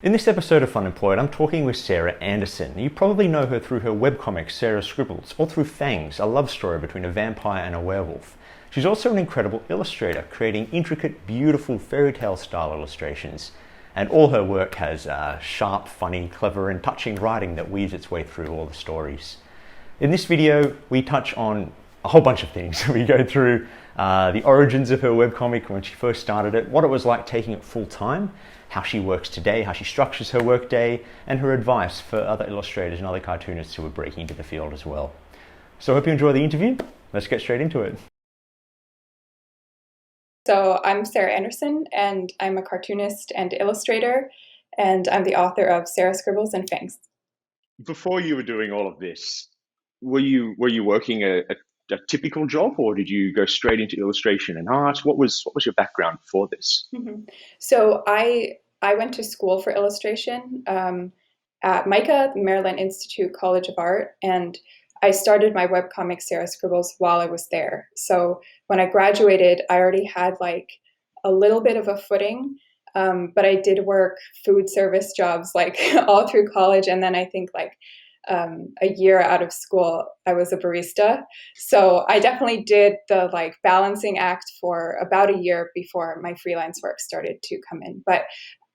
In this episode of Fun Employed, I'm talking with Sarah Anderson. You probably know her through her webcomic Sarah Scribbles, or through Fangs, a love story between a vampire and a werewolf. She's also an incredible illustrator, creating intricate, beautiful fairy tale style illustrations. And all her work has sharp, funny, clever and touching writing that weaves its way through all the stories. In this video, we touch on a whole bunch of things. We go through the origins of her webcomic when she first started it, what it was like taking it full time, how she works today, how she structures her workday, and her advice for other illustrators and other cartoonists who are breaking into the field as well. So I hope you enjoy the interview. Let's get straight into it. So I'm Sarah Anderson, and I'm a cartoonist and illustrator, and I'm the author of Sarah Scribbles and Fangs. Before you were doing all of this, were you working a typical job, or did you go straight into illustration and art? What was your background for this? So I went to school for illustration at MICA, the Maryland Institute College of Art, and I started my webcomic Sarah Scribbles while I was there. So when I graduated, I already had like a little bit of a footing, but I did work food service jobs like all through college, and then I think like a year out of school, I was a barista. So I definitely did the like balancing act for about a year before my freelance work started to come in. But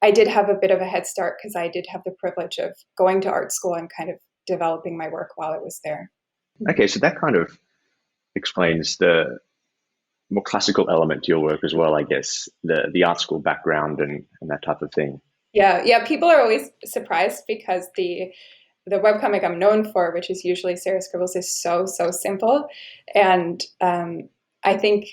I did have a bit of a head start because I did have the privilege of going to art school and kind of developing my work while I was there. Okay, so that kind of explains the more classical element to your work as well, I guess, the art school background and that type of thing. Yeah. People are always surprised because the webcomic I'm known for, which is usually Sarah Scribbles, is so simple. And I think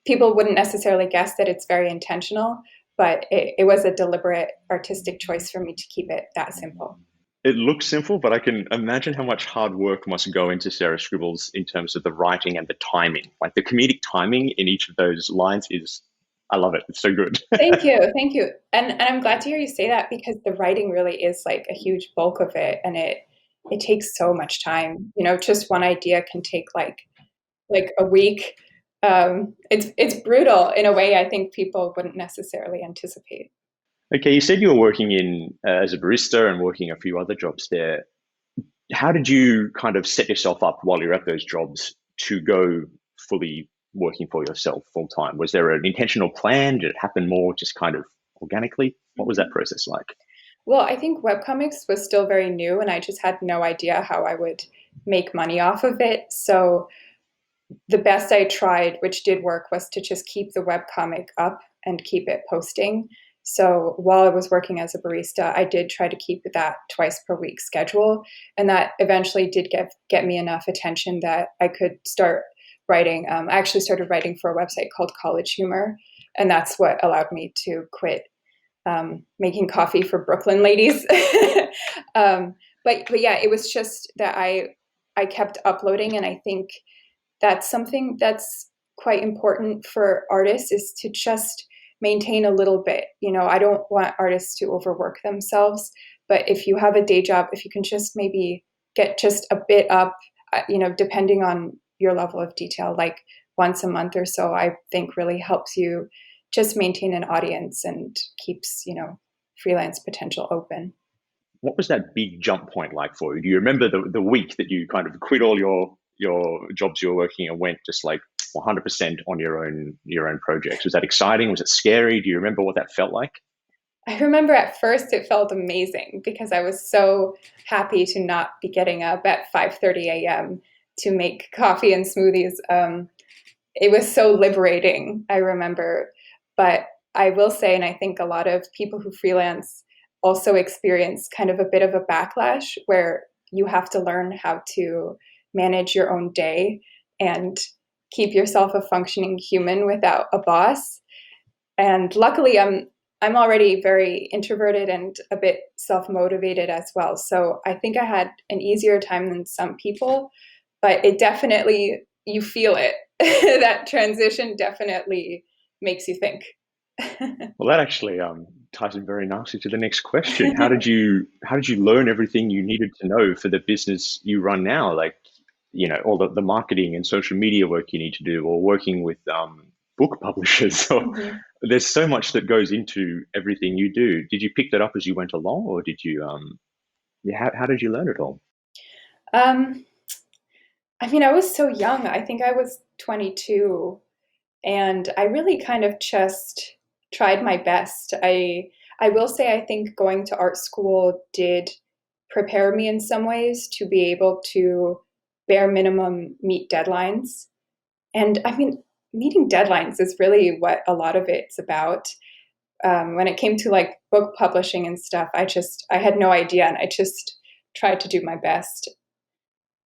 people wouldn't necessarily guess that it's very intentional, but it was a deliberate artistic choice for me to keep it that simple. It looks simple, but I can imagine how much hard work must go into Sarah Scribbles in terms of the writing and the timing. Like the comedic timing in each of those lines I love it. It's so good. Thank you. And I'm glad to hear you say that because the writing really is like a huge bulk of it, and it takes so much time. You know, just one idea can take like a week. It's brutal in a way I think people wouldn't necessarily anticipate. Okay, you said you were working in as a barista and working a few other jobs there. How did you kind of set yourself up while you're at those jobs to go fully working for yourself full time? Was there an intentional plan? Did it happen more just kind of organically? What was that process like? Well, I think webcomics was still very new, and I just had no idea how I would make money off of it. So the best I tried, which did work, was to just keep the webcomic up and keep it posting. So while I was working as a barista, I did try to keep that twice per week schedule. And that eventually did get me enough attention that I could start writing. I actually started writing for a website called College Humor. And that's what allowed me to quit making coffee for Brooklyn ladies. But yeah, it was just that I kept uploading. And I think that's something that's quite important for artists, is to just maintain a little bit. You know, I don't want artists to overwork themselves, but if you have a day job, if you can just maybe get just a bit up, depending on your level of detail, like once a month or so, I think really helps you just maintain an audience and keeps, freelance potential open. What was that big jump point like for you? Do you remember the week that you kind of quit all your jobs you were working and went just like 100% on your own projects? Was that exciting? Was it scary? Do you remember what that felt like? I remember at first it felt amazing because I was so happy to not be getting up at 5:30 a.m. to make coffee and smoothies. It was so liberating, I remember. But I will say, and I think a lot of people who freelance also experience kind of a bit of a backlash where you have to learn how to manage your own day and keep yourself a functioning human without a boss. And luckily, I'm already very introverted and a bit self-motivated as well. So I think I had an easier time than some people, but it definitely, you feel it. That transition definitely makes you think. Well, that actually ties in very nicely to the next question. How did you learn everything you needed to know for the business you run now? Like, all the marketing and social media work you need to do, or working with book publishers or there's so much that goes into everything you do. Did you pick that up as you went along, or did you yeah, how did you learn it all? Um, I mean, I was so young. I think I was 22, and I really kind of just tried my best. I will say I think going to art school did prepare me in some ways to be able to bare minimum meet deadlines. And I mean, meeting deadlines is really what a lot of it's about. When it came to like book publishing and stuff, I had no idea, and I just tried to do my best.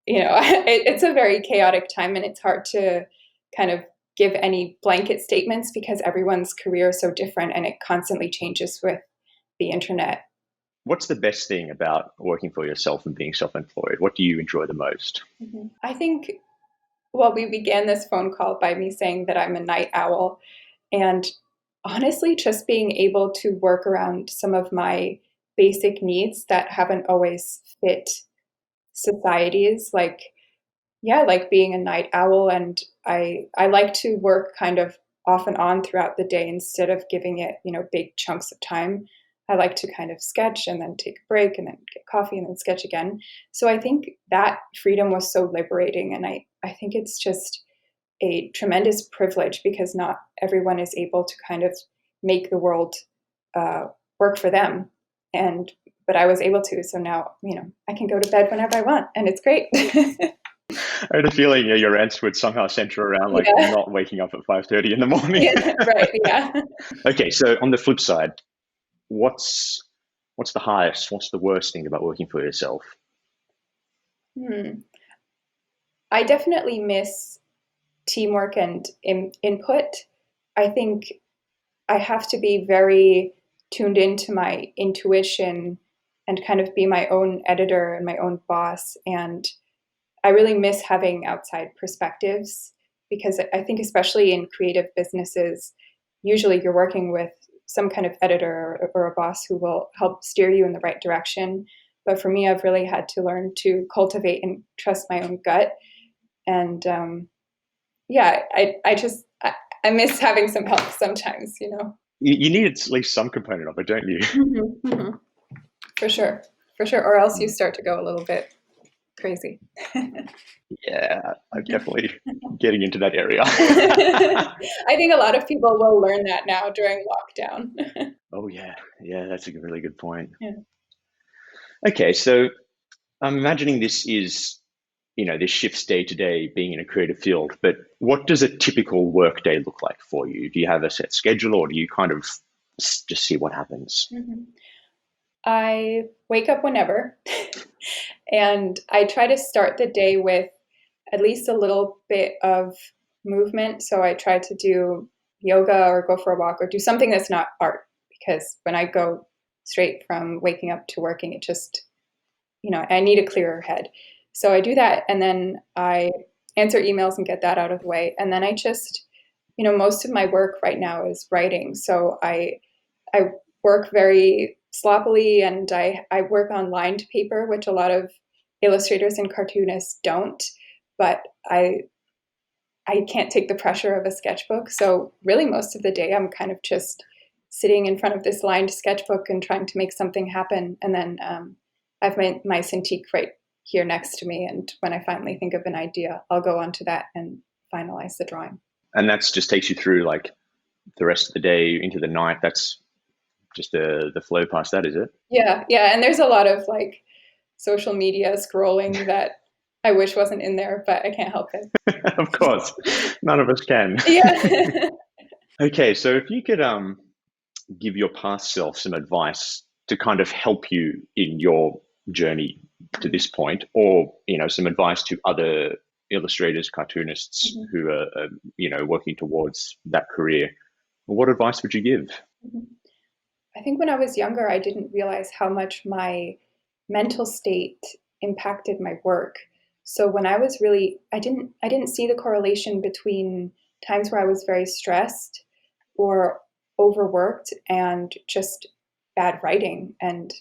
It's a very chaotic time, and it's hard to kind of give any blanket statements because everyone's career is so different and it constantly changes with the internet. What's the best thing about working for yourself and being self-employed? What do you enjoy the most? I think, well, we began this phone call by me saying that I'm a night owl. And honestly, just being able to work around some of my basic needs that haven't always fit societies, like, yeah, like being a night owl. And I like to work kind of off and on throughout the day instead of giving it, big chunks of time. I like to kind of sketch and then take a break and then get coffee and then sketch again. So I think that freedom was so liberating. And I think it's just a tremendous privilege because not everyone is able to kind of make the world work for them. But I was able to. So now, I can go to bed whenever I want, and it's great. I had a feeling your answer would somehow center around like Yeah. not waking up at 5:30 in the morning. Yeah, right. Yeah. Okay, so on the flip side, what's the highest, what's the worst thing about working for yourself? Hmm. I definitely miss teamwork and input. I think I have to be very tuned into my intuition and kind of be my own editor and my own boss. And I really miss having outside perspectives because I think, especially in creative businesses, usually you're working with some kind of editor or a boss who will help steer you in the right direction. But for me, I've really had to learn to cultivate and trust my own gut. And yeah, I miss having some help sometimes. You need at least some component of it, don't you? Hmm. For sure, for sure. Or else you start to go a little bit crazy. Yeah, I'm definitely getting into that area. I think a lot of people will learn that now during lockdown. Oh yeah, yeah, that's a really good point. Yeah. Okay, so I'm imagining this shifts day to day being in a creative field, but what does a typical work day look like for you? Do you have a set schedule, or do you kind of just see what happens? Mhm. I wake up whenever, and I try to start the day with at least a little bit of movement. So I try to do yoga or go for a walk or do something that's not art because when I go straight from waking up to working, it just, I need a clearer head. So I do that and then I answer emails and get that out of the way. And then I just, most of my work right now is writing. So I work very sloppily and I work on lined paper, which a lot of illustrators and cartoonists don't. But I can't take the pressure of a sketchbook. So really most of the day I'm kind of just sitting in front of this lined sketchbook and trying to make something happen. And then I have my Cintiq right here next to me. And when I finally think of an idea, I'll go onto that and finalize the drawing. And that's just takes you through like the rest of the day into the night. That's just the flow past that, is it? Yeah, yeah. And there's a lot of like social media scrolling that I wish wasn't in there, but I can't help it. Of course, none of us can. Yeah. Okay, so if you could give your past self some advice to kind of help you in your journey to this point, or some advice to other illustrators, cartoonists Mhm. who are working towards that career, what advice would you give? Mhm. I think when I was younger, I didn't realize how much my mental state impacted my work. So when I was really, I didn't see the correlation between times where I was very stressed or overworked and just bad writing and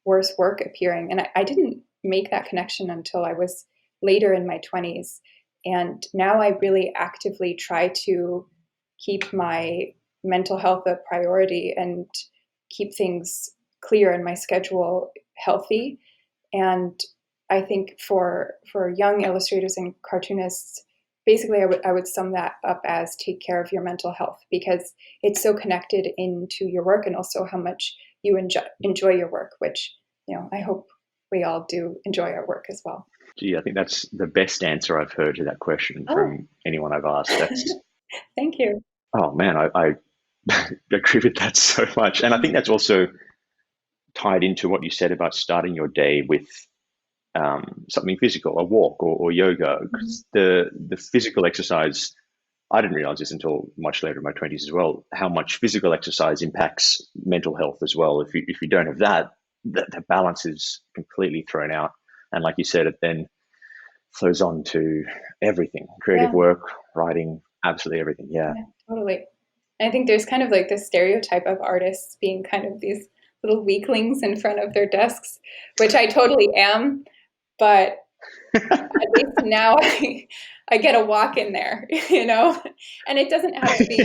worse work appearing. And I didn't make that connection until I was later in my 20s. And now I really actively try to keep my mental health a priority and keep things clear in my schedule healthy. And I think for young illustrators and cartoonists, basically I would sum that up as take care of your mental health, because it's so connected into your work and also how much you enjoy your work, which, I hope we all do enjoy our work as well. Gee, I think that's the best answer I've heard to that question from anyone I've asked. That's Thank you. Oh man, I agree with that so much. And I think that's also tied into what you said about starting your day with something physical, a walk or yoga. Because the physical exercise, I didn't realize this until much later in my 20s as well, how much physical exercise impacts mental health as well. If you don't have that, the balance is completely thrown out. And like you said, it then flows on to everything, creative work, writing, absolutely everything. Yeah, totally. And I think there's kind of like this stereotype of artists being kind of these little weaklings in front of their desks, which I totally am. But at least now I get a walk in there, and it doesn't have to be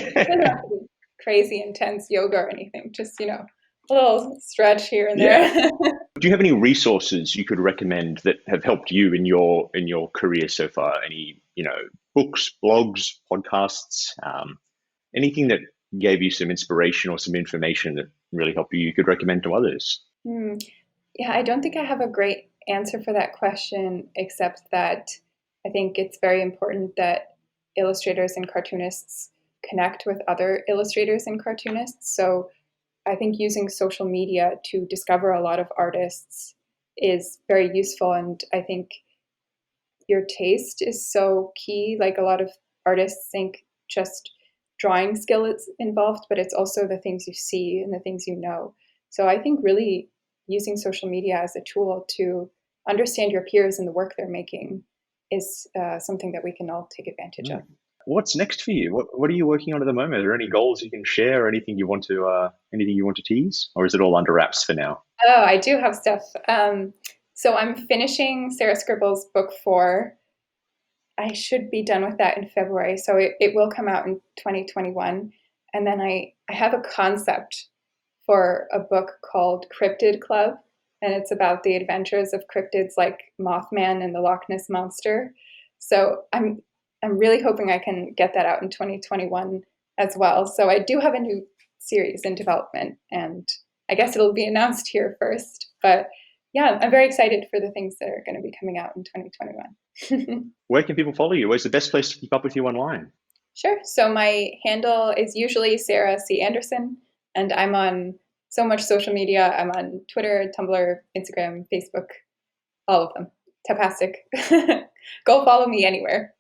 crazy intense yoga or anything, just, a little stretch here and there. Do you have any resources you could recommend that have helped you in your career so far? Any, books, blogs, podcasts, anything that gave you some inspiration or some information that really helped you could recommend to others? Yeah, I don't think I have a great answer for that question, except that I think it's very important that illustrators and cartoonists connect with other illustrators and cartoonists. So I think using social media to discover a lot of artists is very useful. And I think your taste is so key. Like, a lot of artists think just drawing skill is involved, but it's also the things you see and the things you know. So I think really using social media as a tool to understand your peers and the work they're making is something that we can all take advantage of. What's next for you? What are you working on at the moment? Are there any goals you can share, or anything you want to tease, or is it all under wraps for now? Oh, I do have stuff. So I'm finishing Sarah Scribble's book 4. I should be done with that in February, so it will come out in 2021. And then I have a concept for a book called Cryptid Club, and it's about the adventures of cryptids like Mothman and the Loch Ness Monster. So I'm really hoping I can get that out in 2021 as well. So I do have a new series in development, and I guess it'll be announced here first. But yeah, I'm very excited for the things that are going to be coming out in 2021. Where can people follow you? Where's the best place to keep up with you online? Sure. So my handle is usually Sarah C. Anderson, and I'm on so much social media. I'm on Twitter, Tumblr, Instagram, Facebook, all of them. Tapastic. Go follow me anywhere.